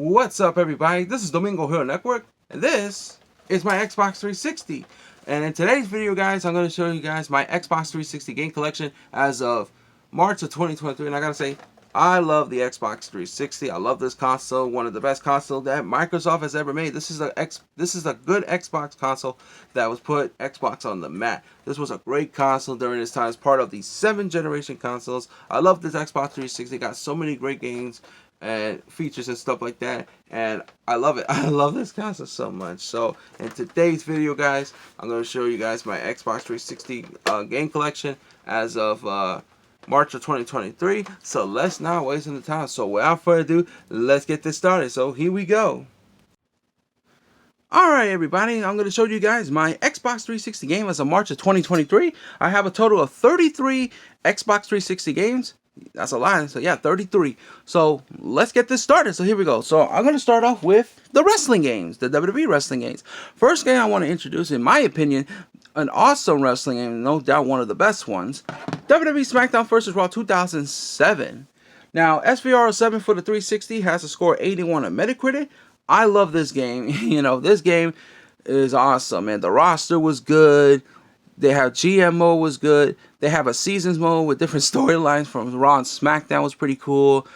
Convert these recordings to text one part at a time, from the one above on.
What's up, everybody? This is Domingo Hero Network, and this is my Xbox 360. And in today's video, guys, I'm going to show you guys my Xbox 360 game collection as of March of 2023. And I gotta say, I love the Xbox 360. I love this console. One of the best consoles that Microsoft has ever made. This is a good Xbox console that was put Xbox on the map. This was a great console during its time as part of the 7th generation consoles. I love this Xbox 360. It got so many great games and features and stuff like that, and I love it. I love this console so much. So in today's video, guys, I'm going to show you guys my Xbox 360 game collection as of March of 2023. So let's not waste any time. So without further ado, let's get this started. So here we go. Alright, everybody, I'm going to show you guys my Xbox 360 game as of March of 2023. I have a total of 33 Xbox 360 games. That's a lie. So yeah, 33. So let's get this started. So here we go. So I'm going to start off with the wrestling games, the WWE wrestling games. First game I want to introduce, in my opinion, an awesome wrestling game, no doubt one of the best ones, WWE SmackDown vs. Raw 2007. Now, SVR07 for the 360 has a score 81 on Metacritic. I love this game. You know, this game is awesome, and the roster was good. They have GM mode was good. They have a seasons mode with different storylines from Raw and SmackDown was pretty cool.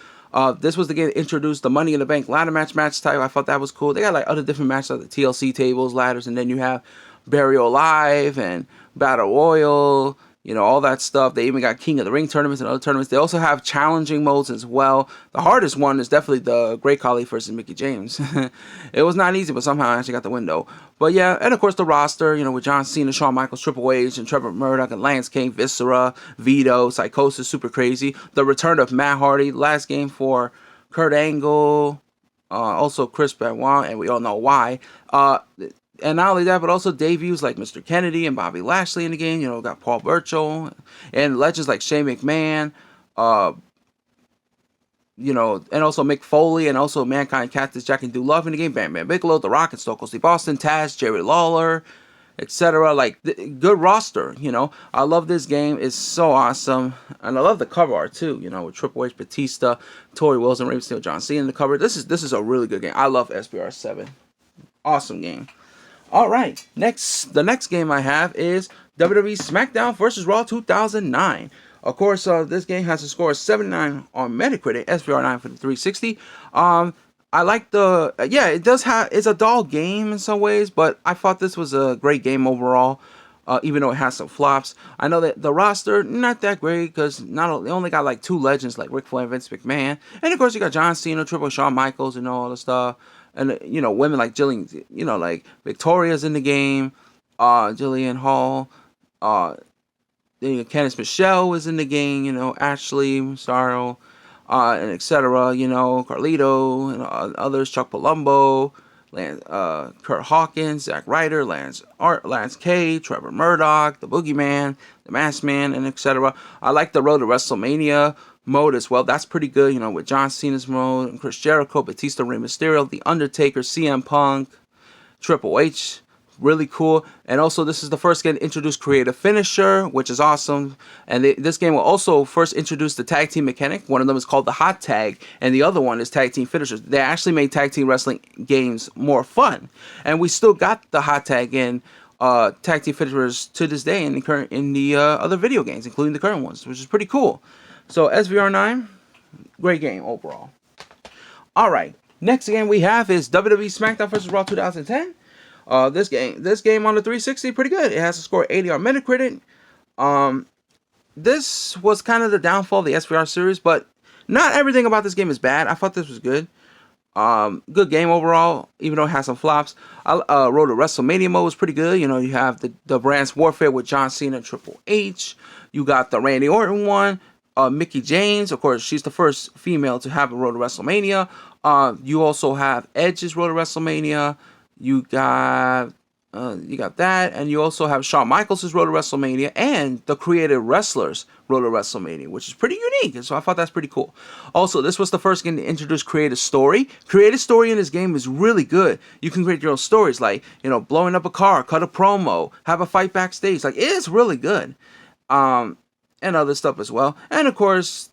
This was the game that introduced the Money in the Bank ladder match type. I thought that was cool. They got like other different matches like the TLC tables, ladders, and then you have Burial Live and Battle Royal, you know, all that stuff. They even got King of the Ring tournaments and other tournaments. They also have challenging modes as well. The hardest one is definitely the Great Khali versus Mickie James. It was not easy, but somehow I actually got the window. But yeah, and of course the roster, you know, with John Cena, Shawn Michaels, Triple H, and Trevor Murdoch, and Lance King, Viscera, Vito, Psychosis, Super Crazy. The return of Matt Hardy, last game for Kurt Angle, also Chris Benoit, and we all know why. And not only that, but also debuts like Mr. Kennedy and Bobby Lashley in the game. You know, got Paul Burchill and legends like Shane McMahon, you know, and also Mick Foley, and also Mankind, Cactus Jack, and Do Love in the game. Bam Bam Bigelow, The Rock, and Stone Cold Steve Austin, Taz, Jerry Lawler, etc. Like, good roster, you know. I love this game. It's so awesome. And I love the cover art, too, you know, with Triple H, Batista, Tori Wilson, Rey Mysterio, John Cena in the cover. This is a really good game. I love SBR7. Awesome game. Alright, the next game I have is WWE SmackDown vs. Raw 2009. Of course, this game has a score of 79 on Metacritic, SVR9 for the 360. I like it's a dull game in some ways, but I thought this was a great game overall, even though it has some flops. I know that the roster, not that great, because they only got like 2 legends like Ric Flair and Vince McMahon. And of course, you got John Cena, Triple H, Shawn Michaels, and all the stuff. And, you know, women like Jillian, you know, like Victoria's in the game, Jillian Hall, Candice Michelle was in the game, you know, Ashley, Massaro, and etc., you know, Carlito, and others, Chuck Palumbo, Kurt Hawkins, Zack Ryder, Lance K, Trevor Murdoch, the Boogeyman, the Masked Man, and etc. I like the Road to WrestleMania mode as well. That's pretty good, you know, with John Cena's mode, and Chris Jericho, Batista, Rey Mysterio, The Undertaker, CM Punk, Triple H. Really cool. And also, this is the first game to introduce Creative Finisher, which is awesome. And this game will also first introduce the tag team mechanic. One of them is called the Hot Tag, and the other one is Tag Team Finishers. They actually made tag team wrestling games more fun, and we still got the Hot Tag in tag team finishers to this day in the other video games, including the current ones, which is pretty cool. So SVR9, great game overall. Alright, next game we have is WWE SmackDown vs. Raw 2010. This game on the 360, pretty good. It has a score of 80 on Metacritic. This was kind of the downfall of the SVR series, but not everything about this game is bad. I thought this was good. Good game overall, even though it has some flops. Road to WrestleMania mode was pretty good. You know, you have the Brands Warfare with John Cena and Triple H. You got the Randy Orton one. Mickie James, of course, she's the first female to have a Road to WrestleMania. You also have Edge's Road to WrestleMania. You got that, and you also have Shawn Michaels' Road to WrestleMania and the Creative Wrestlers Road to WrestleMania, which is pretty unique. So I thought that's pretty cool. Also, this was the first game to introduce Creative Story. Creative Story in this game is really good. You can create your own stories, like, you know, blowing up a car, cut a promo, have a fight backstage. Like, it's really good. And other stuff as well. And of course,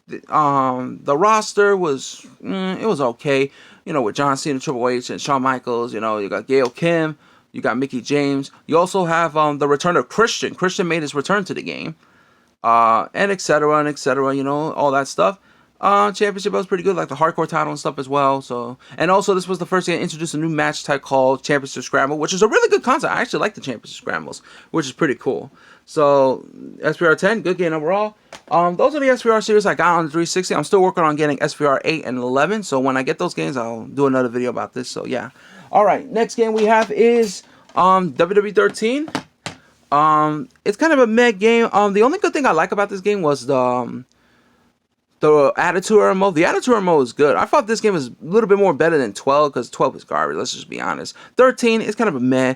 the roster was it was okay. you know, with John Cena, Triple H, and Shawn Michaels. You know, you got Gail Kim, you got Mickey James. You also have the return of Christian. Christian made his return to the game, and etc. You know, all that stuff. Championship was pretty good, like the hardcore title and stuff as well. So, and also this was the first game to introduce a new match type called Championship Scramble, which is a really good concept. I actually like the Championship Scrambles, which is pretty cool. So, SPR 10, good game overall. Those are the SPR series I got on the 360. I'm still working on getting SPR 8 and 11. So when I get those games, I'll do another video about this. So yeah. All right, next game we have is WWE 13. It's kind of a meh game. The only good thing I like about this game was the Attitude Era mode. The Attitude Era mode is good. I thought this game was a little bit more better than 12 because 12 is garbage. Let's just be honest. 13 is kind of a meh.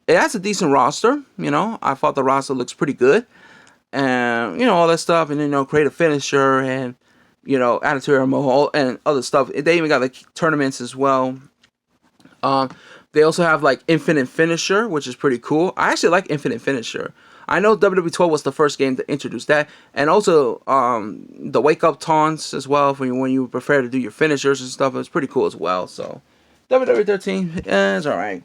It has a decent roster. You know, I thought the roster looks pretty good, and you know all that stuff. And you know, create a finisher and you know Attitude Era mode and other stuff. They even got like tournaments as well. They also have like Infinite Finisher, which is pretty cool. I actually like Infinite Finisher. I know WWE 12 was the first game to introduce that, and also the wake up taunts as well for when you prefer to do your finishers and stuff. It was pretty cool as well. So WWE 13 is all right.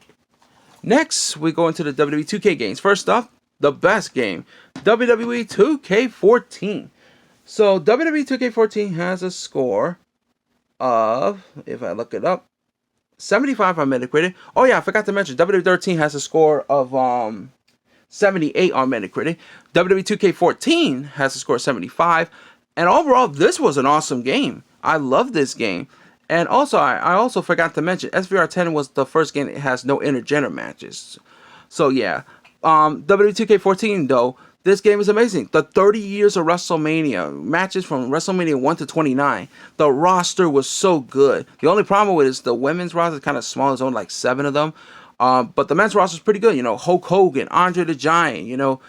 Next, we go into the WWE 2K games. First up, the best game, WWE 2K14. So WWE 2K14 has a score of, if I look it up, 75 on Metacritic. Oh yeah, I forgot to mention WWE 13 has a score of 78 on Metacritic. WWE 2K14 has a score of 75. And overall, this was an awesome game. I love this game. And also, I also forgot to mention, SVR 10 was the first game that has no intergender matches. So yeah, WWE 2K14 though, this game is amazing. The 30 years of WrestleMania, matches from WrestleMania 1 to 29. The roster was so good. The only problem with it is the women's roster is kind of small. There's only like 7 of them. But the men's roster is pretty good. You know, Hulk Hogan, Andre the Giant, you know,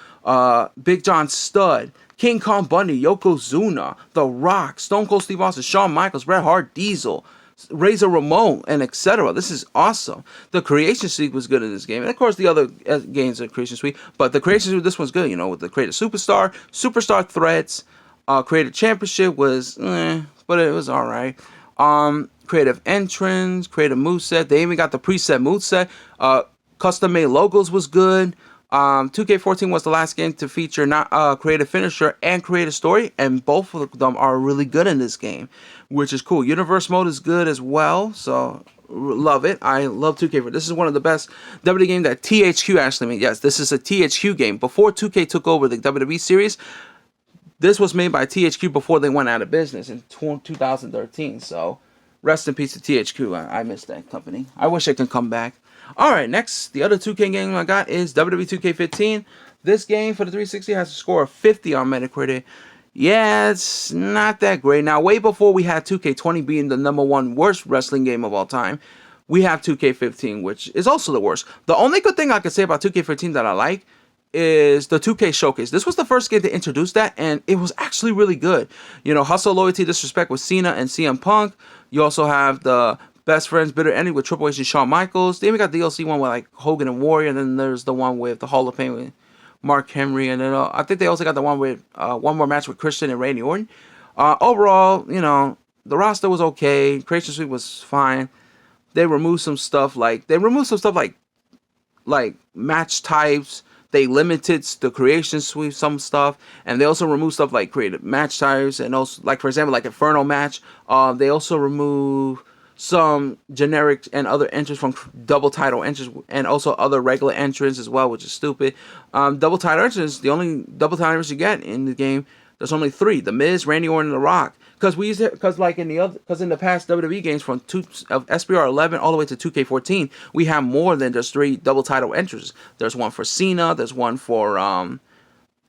Big John Studd, King Kong Bundy, Yokozuna, The Rock, Stone Cold Steve Austin, Shawn Michaels, Bret Hart, Diesel, Razor Ramon, and etc. This is awesome. The Creation Suite was good in this game. And of course, the other games are Creation Suite. But the Creation Suite, this one's good, you know, with the Creative Superstar, Superstar Threats, Creative Championship was, but it was alright. Creative Entrance, Creative Moveset. They even got the preset moveset. Custom made logos was good. 2K14 was the last game to feature not Creative Finisher and Creative Story, and both of them are really good in this game, which is cool. Universe mode is good as well, so love it. I love 2K. This is one of the best WWE games that THQ actually made. Yes, this is a THQ game. Before 2K took over the WWE series, this was made by THQ before they went out of business in 2013, so rest in peace to THQ. I miss that company. I wish it could come back. Alright, next, the other 2K game I got is WWE 2K15. This game for the 360 has a score of 50 on Metacritic. Yeah, it's not that great. Now, way before we had 2K20 being the #1 worst wrestling game of all time, we have 2K15, which is also the worst. The only good thing I could say about 2K15 that I like is the 2K Showcase. This was the first game to introduce that, and it was actually really good. You know, Hustle, Loyalty, Disrespect with Cena and CM Punk. You also have the Best Friends Bitter Ending with Triple H and Shawn Michaels. They even got the DLC one with like Hogan and Warrior, and then there's the one with the Hall of Fame with Mark Henry, and then I think they also got the one with one more match with Christian and Randy Orton. Overall, you know, the roster was okay. Creation Suite was fine. They removed some stuff like match types. They limited the Creation Suite some stuff, and they also removed stuff like creative match types, and also like for example like Inferno match. They also remove some generic and other entries from double title entries, and also other regular entrants as well, which is stupid. Double title entrants, the only double title entrants you get in the game, there's only 3: The Miz, Randy Orton, and The Rock. Because in the past WWE games from SBR 11 all the way to 2K14, we have more than just 3 double title entrants. There's one for Cena. There's one for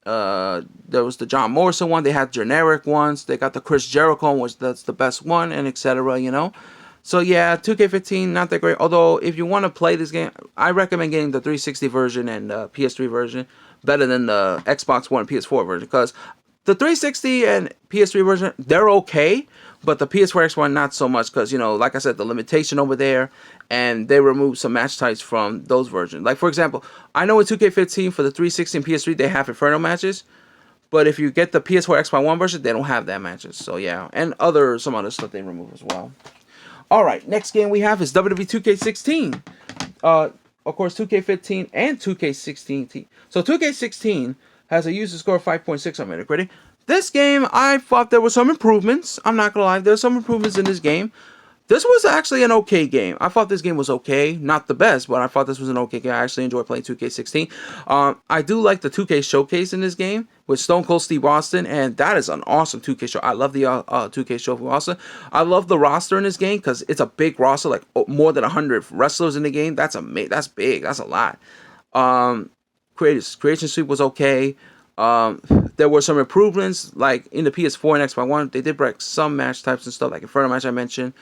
there was the John Morrison one. They had generic ones. They got the Chris Jericho one, which that's the best one, and etc. You know. So yeah, 2K15 not that great. Although if you want to play this game, I recommend getting the 360 version and the PS3 version better than the Xbox One and PS4 version, because the 360 and PS3 version, they're okay, but the PS4 X1 not so much, because, you know, like I said, the limitation over there, and they removed some match types from those versions. Like, for example, I know in 2K15 for the 360 and PS3, they have Inferno matches, but if you get the PS4 X1 version, they don't have that matches. So, yeah, and some other stuff they remove as well. All right, next game we have is WWE 2K16. Of course, 2K15 and 2K16. So 2K16 has a user score of 5.6 on Metacritic. This game, I thought there were some improvements. I'm not gonna lie, there's some improvements in this game. This was actually an okay game. I thought this game was okay. Not the best, but I thought this was an okay game. I actually enjoy playing 2K16. I do like the 2K showcase in this game with Stone Cold Steve Austin, and that is an awesome 2K show. I love the 2K show from Austin. I love the roster in this game because it's a big roster, like more than 100 wrestlers in the game. That's amazing. That's big. That's a lot. Creation Suite was okay. There were some improvements, like in the PS4 and Xbox One. They did break some match types and stuff, like Inferno match I mentioned.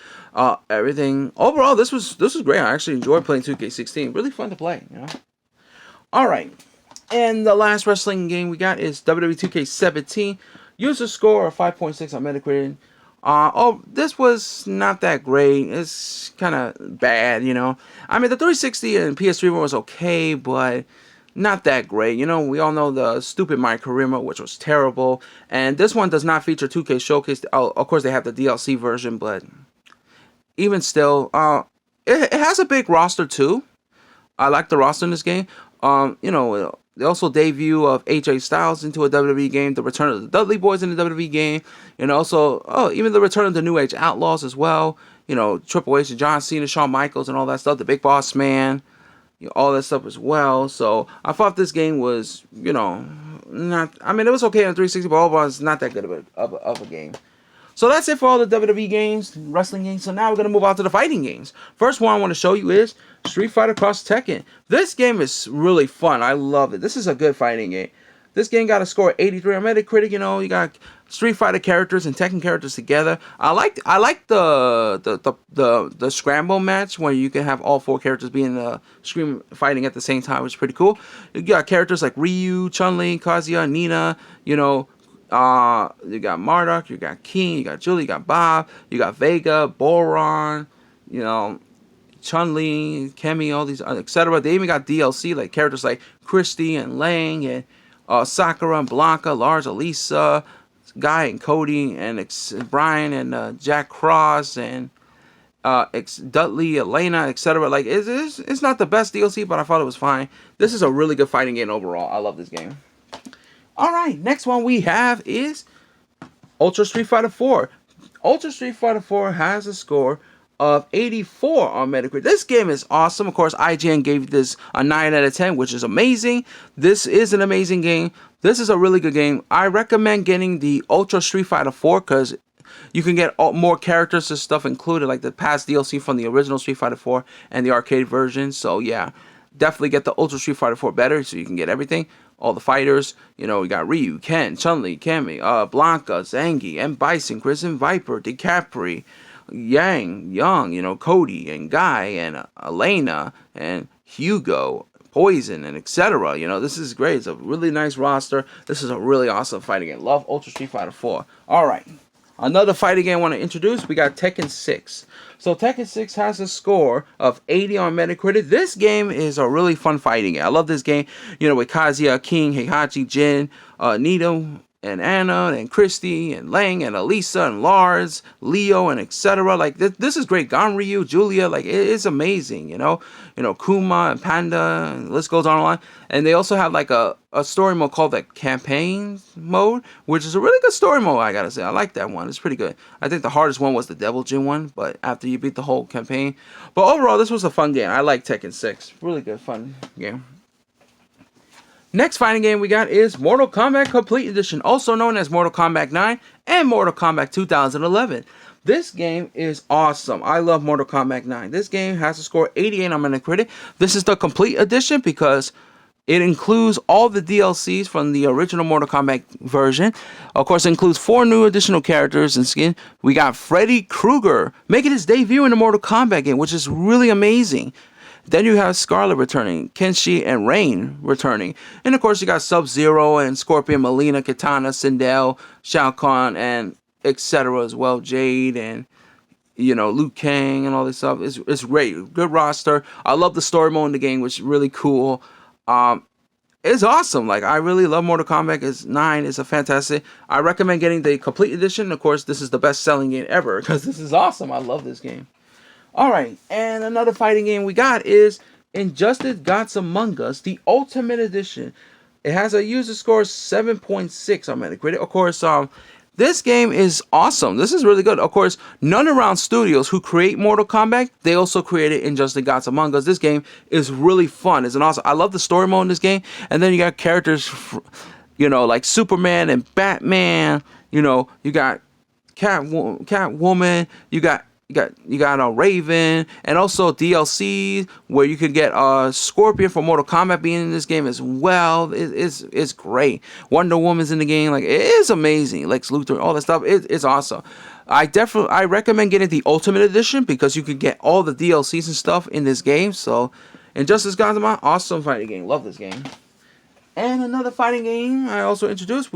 Everything overall, this was great. I actually enjoyed playing 2K16. Really fun to play, you know. All right, and the last wrestling game we got is WWE 2K17. User score of 5.6 on Metacritic. This was not that great. It's kind of bad, you know. I mean, the 360 and PS3 one was okay, but not that great. You know, we all know the stupid My Career Mode, which was terrible. And this one does not feature 2K Showcase. Oh, of course, they have the DLC version, but even still, it has a big roster too. I like the roster in this game. You know, they also debut of AJ Styles into a WWE game, the return of the Dudley Boys in the WWE game, and also, even the return of the New Age Outlaws as well. You know, Triple H, John Cena, Shawn Michaels, and all that stuff. The Big Boss Man. You know, all that stuff as well. So I thought this game was, you know, not. I mean, it was okay on 360, but overall, it's not that good of a game. So that's it for all the WWE games, wrestling games. So now we're gonna move on to the fighting games. First one I want to show you is Street Fighter Cross Tekken. This game is really fun. I love it. This is a good fighting game. This game got a score of 83 on Metacritic. You know, you got Street Fighter characters and Tekken characters together. I like the scramble match where you can have all four characters being fighting at the same time, which is pretty cool. You got characters like Ryu, Chun-Li, Kazuya, Nina. You know, you got Marduk, you got King, you got Julie, you got Bob, you got Vega, Boron. You know, Chun-Li, Kemi, all these, etc. They even got DLC like characters like Christy and Lang and Sakura and Blanca, Lars, Elisa, Guy and Cody, and Brian and Jack Cross and Dudley, Elena, etc. Like it's not the best DLC, but I thought it was fine. This is a really good fighting game overall. I love this game. All right, next one we have is Ultra Street Fighter 4. Ultra Street Fighter 4 has a score of 84 on Metacritic. This game is awesome. Of course, IGN gave this a 9 out of 10, which is amazing. This is an amazing game. This is a really good game. I recommend getting the Ultra Street Fighter 4 because you can get more characters and stuff included, like the past DLC from the original Street Fighter 4 and the arcade version. So yeah, definitely get the Ultra Street Fighter 4 better so you can get everything. All the fighters, you know, you got Ryu, Ken, Chun-Li, Cammy, Blanca, Zangief, M. Bison, Chris and Viper, DiCaprio, Yang, Young, you know, Cody and Guy and Elena and Hugo, Poison and etc. You know, this is great. It's a really nice roster. This is a really awesome fighting game. Love Ultra Street Fighter 4. All right. Another fighting game I want to introduce, we got Tekken 6. So Tekken 6 has a score of 80 on Metacritic. This game is a really fun fighting game. I love this game. You know, with Kazuya, King, Heihachi, Jin, Nito, and Anna, and Christy, and Lang, and Elisa, and Lars, Leo, and etc. Like, this is great. Ganryu, Julia, like, it's amazing, you know? You know, Kuma, and Panda, and the list goes on and on. And they also have, like, a story mode called the Campaign mode, which is a really good story mode, I gotta say. I like that one. It's pretty good. I think the hardest one was the Devil Jin one, but after you beat the whole campaign. But overall, this was a fun game. I like Tekken 6. Really good, fun game. Next fighting game we got is Mortal Kombat Complete Edition, also known as Mortal Kombat 9 and Mortal Kombat 2011. This game is awesome. I love Mortal Kombat 9. This game has a score 88 on Metacritic. This is the Complete Edition because it includes all the DLCs from the original Mortal Kombat version. Of course, it includes 4 new additional characters and skin. We got Freddy Krueger making his debut in the Mortal Kombat game, which is really amazing. Then you have Scarlet returning, Kenshi and Rain returning. And of course you got Sub-Zero and Scorpion, Melina, Katana, Sindel, Shao Kahn, and etc. as well. Jade and, you know, Liu Kang and all this stuff. It's great. Good roster. I love the story mode in the game, which is really cool. It's awesome. Like, I really love Mortal Kombat 9. It's a fantastic. I recommend getting the Complete Edition. Of course, this is the best selling game ever because this is awesome. I love this game. All right, and another fighting game we got is Injustice Gods Among Us, the Ultimate Edition. It has a user score of 7.6 on Metacritic. Of course, this game is awesome. This is really good. Of course, NetherRealm Studios, who create Mortal Kombat, they also created Injustice Gods Among Us. This game is really fun. It's an awesome. I love the story mode in this game. And then you got characters, like Superman and Batman. You got Catwoman. You got a Raven, and also DLC where you can get Scorpion from Mortal Kombat being in this game as well. It's great. Wonder Woman's in the game. Like, it is amazing. Lex Luthor, all that stuff. It's awesome. I recommend getting the Ultimate Edition because you can get all the DLCs and stuff in this game. So, Injustice Gods Among Us, awesome fighting game. Love this game. And another fighting game I also introduced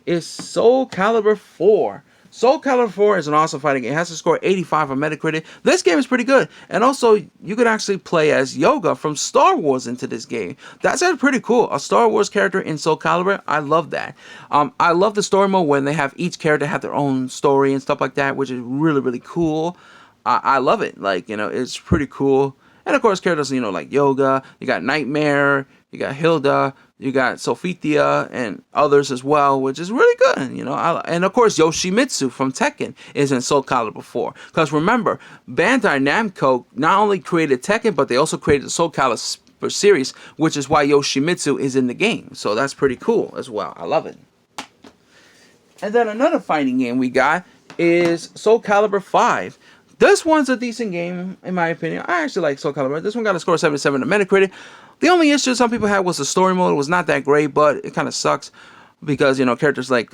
is Soul Calibur 4. Soul Calibur 4 is an awesome fighting game. It has to score 85 on Metacritic. This game is pretty good. And also, you could actually play as Yoga from Star Wars into this game. That's pretty cool. A Star Wars character in Soul Calibur. I love that. I love the story mode when they have each character have their own story and stuff like that, which is really, really cool. I love it. It's pretty cool. And of course, characters, like Yoga. You got Nightmare. You got Hilda. You got Sophia and others as well, which is really good. And of course, Yoshimitsu from Tekken is in Soul Calibur 4. Because remember, Bandai Namco not only created Tekken, but they also created the Soul Calibur series, which is why Yoshimitsu is in the game. So that's pretty cool as well. I love it. And then another fighting game we got is Soul Calibur 5. This one's a decent game, in my opinion. I actually like Soul Calibur. This one got a score of 77 on Metacritic. The only issue some people had was the story mode. It was not that great, but it kind of sucks because, characters like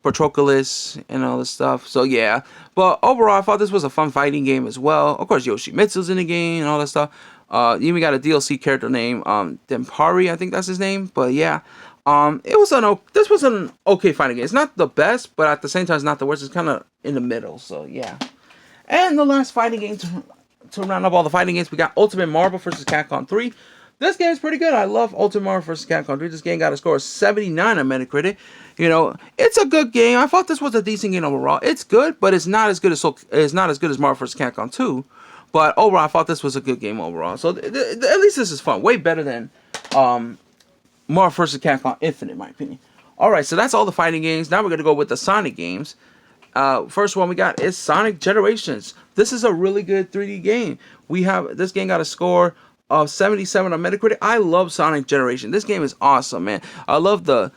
Patroclus and all this stuff. So, yeah. But overall, I thought this was a fun fighting game as well. Of course, Yoshimitsu's in the game and all that stuff. You even got a DLC character named Dempari, I think that's his name. But, yeah. This was an okay fighting game. It's not the best, but at the same time, it's not the worst. It's kind of in the middle. So, yeah. And the last fighting game to round up all the fighting games, we got Ultimate Marvel vs. Capcom 3. This game is pretty good. I love Ultimate Marvel vs. Capcom 3. This game got a score of 79 on Metacritic. It's a good game. I thought this was a decent game overall. It's good, but it's not as good as Marvel vs. Capcom 2. But overall, I thought this was a good game overall. So at least this is fun. Way better than Marvel vs. Capcom Infinite, in my opinion. All right, so that's all the fighting games. Now we're gonna go with the Sonic games. First one we got is Sonic Generations. This is a really good 3D game. This game got a score of 77 on Metacritic. I love Sonic Generation. This game is awesome, man. I love the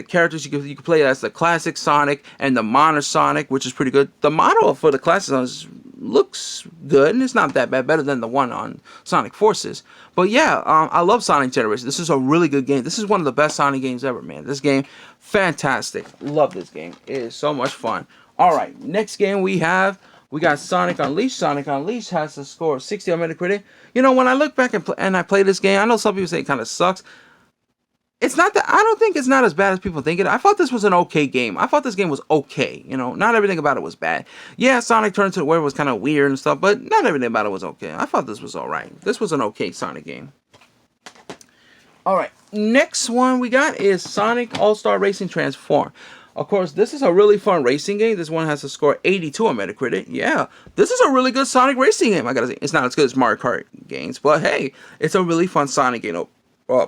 characters you can play as the classic Sonic and the modern Sonic, which is pretty good. The model for the classic Sonic looks good, and it's not that bad. Better than the one on Sonic Forces. But yeah, I love Sonic Generation. This is a really good game. This is one of the best Sonic games ever, man. This game, fantastic. Love this game. It is so much fun. All right, next game we got Sonic Unleashed. Sonic Unleashed has a score of 60 on Metacritic. When I look back and I play this game, I know some people say it kind of sucks. It's not that. I don't think it's not as bad as people think it. I thought this was an okay game. I thought this game was okay. Not everything about it was bad. Yeah, Sonic turned to where it was kind of weird and stuff, but not everything about it was okay. I thought this was all right. This was an okay Sonic game. All right, next one we got is Sonic All-Star Racing Transform. Of course, this is a really fun racing game. This one has a score 82 on Metacritic. Yeah, this is a really good Sonic racing game. I gotta say, it's not as good as Mario Kart games, but hey, it's a really fun Sonic game.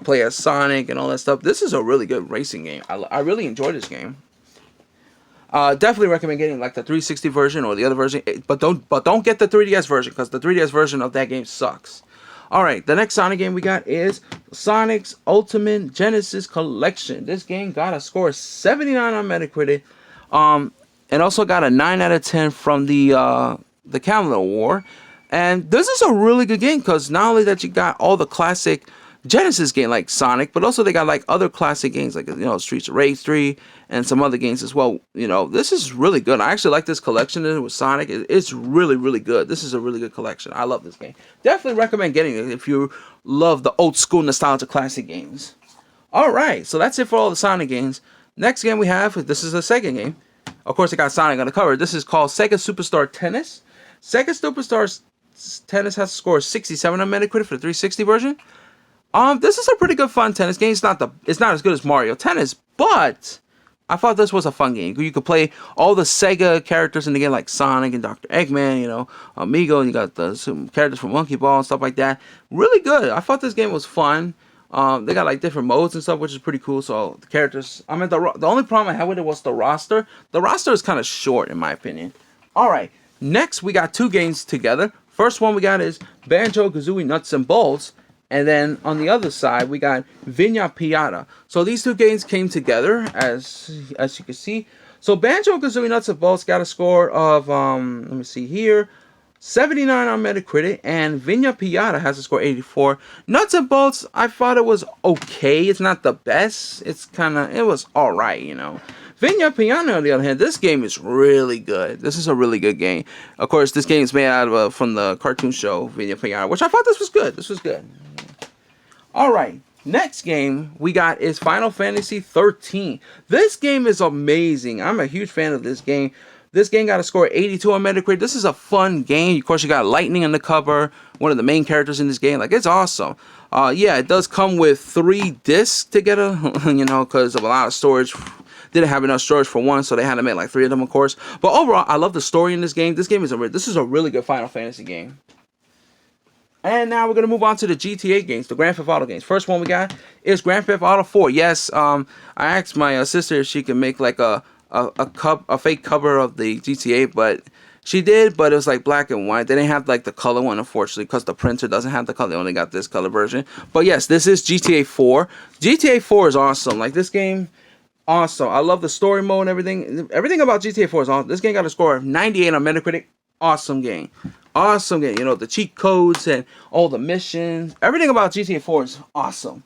Play as Sonic and all that stuff. This is a really good racing game. I really enjoy this game. Definitely recommend getting like the 360 version or the other version, but don't get the 3DS version because the 3DS version of that game sucks. All right, the next Sonic game we got is Sonic's Ultimate Genesis Collection. This game got a score of 79 on Metacritic, and also got a 9 out of 10 from the Calendar Award. And this is a really good game because not only that you got all the classic Genesis game like Sonic, but also they got like other classic games like Streets of Rage 3 and some other games as well. This is really good. I actually like this collection with Sonic. It's really, really good. This is a really good collection. I love this game. Definitely recommend getting it if you love the old school nostalgia classic games. All right, so that's it for all the Sonic games. Next game we have, this is a Sega game. Of course, it got Sonic on the cover. This is called Sega Superstar Tennis. Sega Superstar Tennis has a score of 67 on Metacritic for the 360 version. This is a pretty good fun tennis game. It's not as good as Mario Tennis, but I thought this was a fun game. You could play all the Sega characters in the game, like Sonic and Dr. Eggman, you know, Amigo. You got some characters from Monkey Ball and stuff like that. Really good. I thought this game was fun. They got like different modes and stuff, which is pretty cool. So the characters, I mean, the only problem I had with it was the roster. The roster is kind of short, in my opinion. All right, next we got two games together. First one we got is Banjo-Kazooie Nuts and Bolts. And then on the other side, we got Viña Piata. So these two games came together, as you can see. So Banjo-Kazooie Nuts and Bolts got a score of, let me see here, 79 on Metacritic, and Viña Piata has a score 84. Nuts and Bolts, I thought it was okay. It's not the best. It was alright, you know. Viña Piata, on the other hand, this game is really good. This is a really good game. Of course, this game is made out of from the cartoon show Viña Piata, which I thought this was good. This was good. All right, next game we got is Final Fantasy 13. This game is amazing. I'm a huge fan of this game. This game got a score 82 on Metacritic. This is a fun game. Of course, you got Lightning on the cover, one of the main characters in this game. Like, it's awesome. Yeah, it does come with 3 discs together, you know, because of a lot of storage. Didn't have enough storage for one, so they had to make like 3 of them, of course. But overall, I love the story in this game. This game is this is a really good Final Fantasy game. And now we're going to move on to the GTA games, the Grand Theft Auto games. First one we got is Grand Theft Auto 4. Yes, I asked my sister if she could make like a fake cover of the GTA, but she did, but it was like black and white. They didn't have like the color one, unfortunately, because the printer doesn't have the color. They only got this color version. But yes, this is GTA 4. GTA 4 is awesome. Like, this game, awesome. I love the story mode and everything. Everything about GTA 4 is awesome. This game got a score of 98 on Metacritic. Awesome game. Awesome game. You know, the cheat codes and all the missions. Everything about GTA 4 is awesome.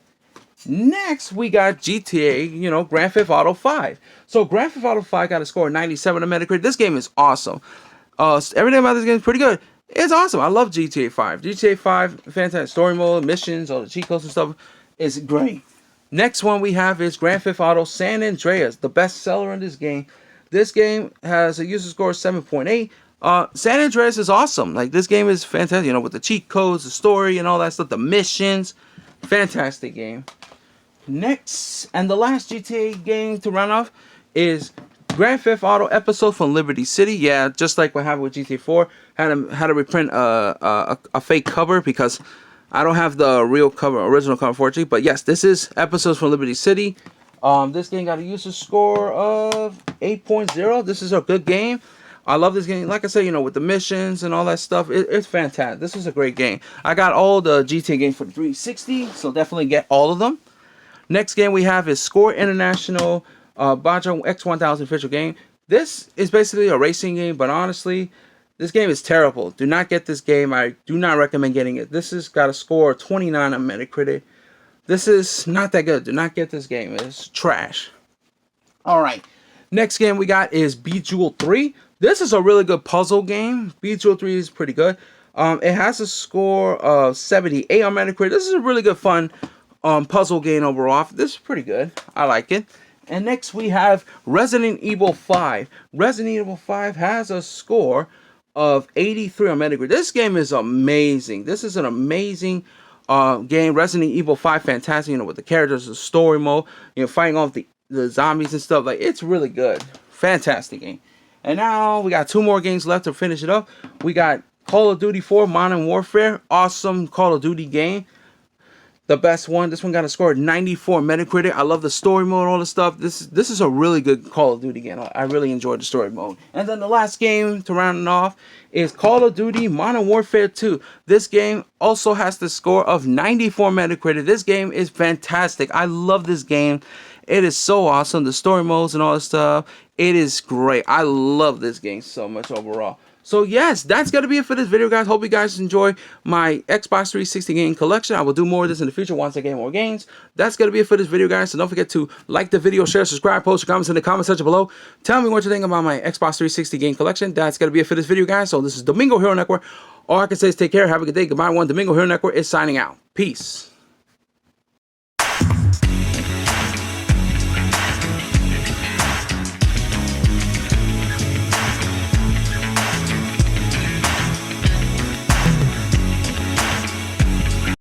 Next, we got GTA, you know, Grand Theft Auto 5. So, Grand Theft Auto 5 got a score of 97 on Metacritic. This game is awesome. Everything about this game is pretty good. It's awesome. I love GTA 5. GTA 5, fantastic story mode, missions, all the cheat codes and stuff. It's great. Next one we have is Grand Theft Auto San Andreas, the best seller in this game. This game has a user score of 7.8. San Andreas is awesome. Like, this game is fantastic, you know, with the cheat codes, the story, and all that stuff, the missions. Fantastic game. Next, and the last GTA game to run off is Grand Theft Auto Episode from Liberty City. Yeah, just like what happened with GTA 4. Had to reprint a fake cover because I don't have the real cover, original cover, unfortunately. But yes, this is Episodes from Liberty City. This game got a user score of 8.0. This is a good game. I love this game. Like I said, you know, with the missions and all that stuff, it's fantastic. This is a great game. I got all the GTA games for the 360, so definitely get all of them. Next game we have is Score International Baja X1000 official game. This is basically a racing game, but honestly, this game is terrible. Do not get this game. I do not recommend getting it. This has got a score of 29 on Metacritic. This is not that good. Do not get this game. It's trash. All right. Next game we got is Bejeweled 3. This is a really good puzzle game. Bejeweled 3 is pretty good. It has a score of 78 on Metacritic. This is a really good, fun puzzle game overall. This is pretty good. I like it. And next we have Resident Evil 5. Resident Evil 5 has a score of 83 on Metacritic. This game is amazing. This is an amazing game. Resident Evil 5, fantastic. You know, with the characters, the story mode, you know, fighting off the zombies and stuff. Like, it's really good. Fantastic game. And now we got 2 more games left to finish it up. We got Call of Duty 4 Modern Warfare. Awesome Call of Duty game. The best one. This one got a score of 94 Metacritic. I love the story mode, all the stuff. This is a really good Call of Duty game. I really enjoyed the story mode. And then the last game to round it off is Call of Duty Modern Warfare 2. This game also has the score of 94 Metacritic. This game is fantastic. I love this game. It is so awesome. The story modes and all this stuff. It is great. I love this game so much overall. So yes, that's going to be it for this video, guys. Hope you guys enjoy my Xbox 360 game collection. I will do more of this in the future once I get more games. That's going to be it for this video, guys. So don't forget to like the video, share, subscribe, post your comments in the comment section below. Tell me what you think about my Xbox 360 game collection. That's going to be it for this video, guys. So this is Domingo Hero Network. All I can say is take care. Have a good day. Goodbye, one. Domingo Hero Network is signing out. Peace.